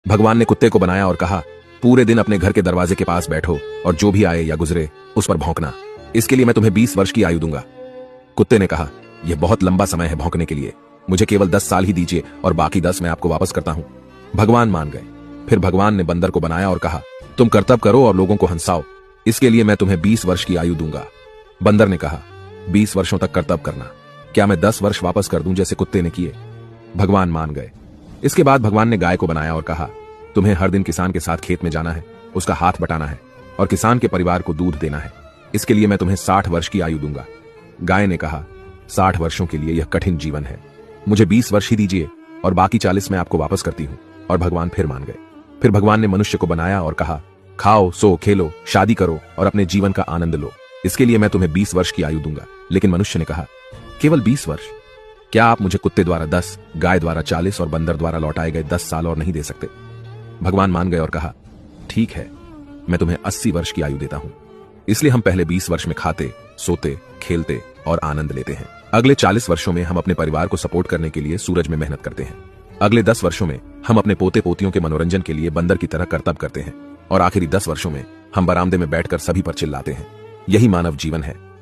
भगवान ने कुत्ते को बनाया और कहा, पूरे दिन अपने घर के दरवाजे के पास बैठो और जो भी आए या गुजरे उस पर भौंकना। इसके लिए मैं तुम्हें 20 वर्ष की आयु दूंगा। कुत्ते ने कहा, यह बहुत लंबा समय है भौंकने के लिए, मुझे केवल 10 साल ही दीजिए और बाकी 10 मैं आपको वापस करता हूं। भगवान मान गए। फिर भगवान ने बंदर को बनाया और कहा, तुम कर्तव्य करो और लोगों को हंसाओ, इसके लिए मैं तुम्हें 20 वर्ष की आयु दूंगा। बंदर ने कहा, 20 वर्षों तक कर्तव्य करना, क्या मैं 10 वर्ष वापस कर दूं जैसे कुत्ते ने किए? भगवान मान गए। इसके बाद भगवान ने गाय को बनाया और कहा, तुम्हें हर दिन किसान के साथ खेत में जाना है, उसका हाथ बटाना है और किसान के परिवार को दूध देना है, इसके लिए मैं तुम्हें 60 वर्ष की आयु दूंगा। गाय ने कहा, 60 वर्षों के लिए यह कठिन जीवन है, मुझे 20 वर्ष ही दीजिए और बाकी 40 मैं आपको वापस करती हूं। और भगवान फिर मान गए। फिर भगवान ने मनुष्य को बनाया और कहा, खाओ, सो, खेलो, शादी करो और अपने जीवन का आनंद लो, इसके लिए मैं तुम्हें 20 वर्ष की आयु दूंगा। लेकिन मनुष्य ने कहा, केवल 20 वर्ष? क्या आप मुझे कुत्ते द्वारा 10, गाय द्वारा 40 और बंदर द्वारा लौटाए गए 10 साल और नहीं दे सकते? भगवान मान गए और कहा, ठीक है, मैं तुम्हें 80 वर्ष की आयु देता हूं। इसलिए हम पहले 20 वर्ष में खाते, सोते, खेलते और आनंद लेते हैं। अगले 40 वर्षों में हम अपने परिवार को सपोर्ट करने के लिए सूरज में मेहनत करते हैं। अगले 10 वर्षों में हम अपने पोते पोतियों के मनोरंजन के लिए बंदर की तरह कर्तव्य करते हैं और आखिरी 10 वर्षों में हम बरामदे में बैठकर सभी पर चिल्लाते हैं। यही मानव जीवन है।